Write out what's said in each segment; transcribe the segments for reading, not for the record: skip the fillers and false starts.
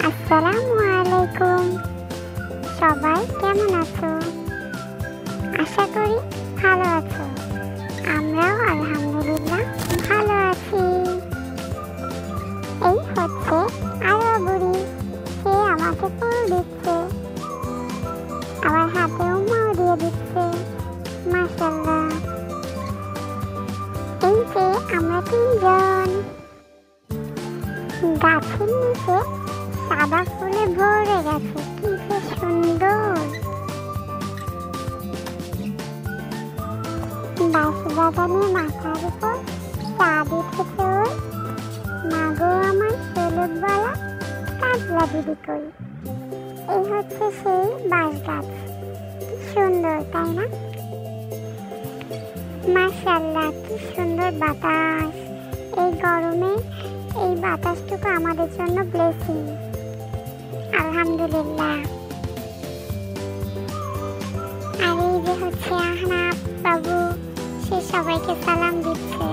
আসসালামু আলাইকুম। সবাই কেমন আছো? আশা করি ভালো আছো। আমরাও আলহামদুলিল্লাহ ভালো আছি। এই হচ্ছে আরো বুড়ি, সে আমাকে ফুল দিচ্ছে, আবার হাতে উম্মাও দিয়ে দিচ্ছে। মাশাআল্লাহ। এই যে আমরা তিনজন গাছের নিচে সাদা ফুলে ভরে গেছে, কি যে সুন্দর। বাঁশবাগানে মাথার উপর চাঁদ উঠেছে ওই, মাগো আমার হলুদ বলা কাজলা দিদি কই। এই হচ্ছে সেই বাঁশ গাছ, কি সুন্দর তাই না? মাশাআল্লাহ, কি সুন্দর বাতাস। এই গরমে এই বাতাসটুকু আমাদের জন্য ব্লেসিং। আলহামদুলিল্লাহ। আর এই যে হচ্ছে আহনাফ বাবু, সে সবাইকে সালাম দিচ্ছে।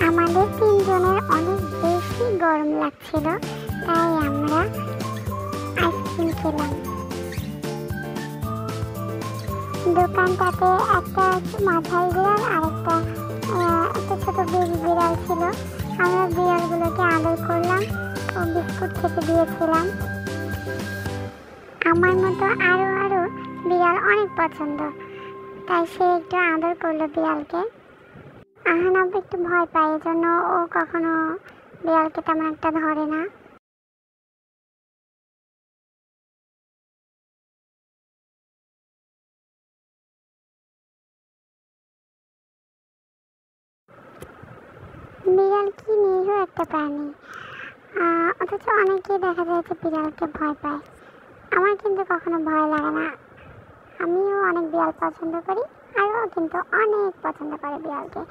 আমাদের তিনজনের অনেক বেশি গরম লাগছিল, তাই আমরা আইসক্রিম খেলাম। দোকানটাতে একটা মাঝারি বিড়াল আর একটা ছোট বেবি বিড়াল ছিল। আমরা বিড়ালগুলোকে আদর করলাম ও বিস্কুট খেতে দিয়েছিলাম। আমার মতো আরো বিড়াল অনেক পছন্দ, তাই সে একটু আদর করলো বিড়ালকে। আহনাব একটু ভয় পায়, এজন্য ও কখনো বিড়ালকে তেমন একটা ধরে না। বিড়াল কি নিরীহ একটা প্রাণী, অথচ অনেকেই দেখা যায় যে বিড়ালকে ভয় পায়। আমার কিন্তু কখনো ভয় লাগে না। আমিও অনেক বিড়াল পছন্দ করি, আর ও কিন্তু অনেক পছন্দ করে বিড়ালকে।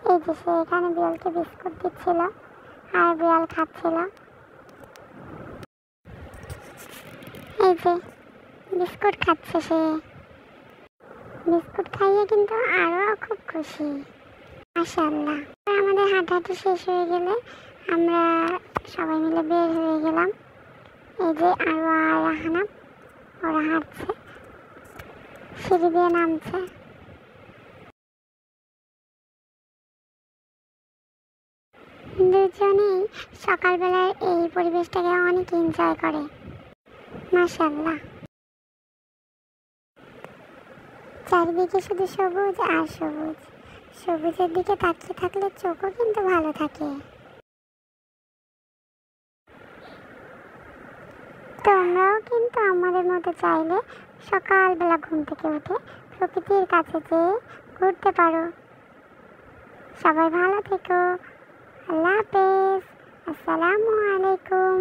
এই যে সে এখানে বিড়ালকে বিস্কুট দিচ্ছিল আর বিড়াল খাচ্ছিল। এই যে বিস্কুট খাচ্ছে সে, বিস্কুট খাইয়ে কিন্তু আরো খুব খুশি। মাশাআল্লাহ। আমাদের হাঁটাহাঁটি শেষ হয়ে গেলে আমরা সবাই মিলে বের হয়ে গেলাম। এই যে আরো আর আহনাফ, ওরা হাঁটছে, সিঁড়ি দিয়ে নামছে। দুজনেই সকালবেলার এই পরিবেশটাকে অনেক এনজয় করে। মাশাআল্লাহ। চারিদিকে শুধু সবুজ আর সবুজ। সবুজের দিকে তাকিয়ে থাকলে চোখও কিন্তু ভালো থাকে। তোমরাও কিন্তু আমাদের মতো চাইলে সকালবেলা ঘুম থেকে উঠে প্রকৃতির কাছে যেয়ে ঘুরতে পারো। সবাই ভালো থেকো। আল্লাহ হাফেজ। আসসালামু আলাইকুম।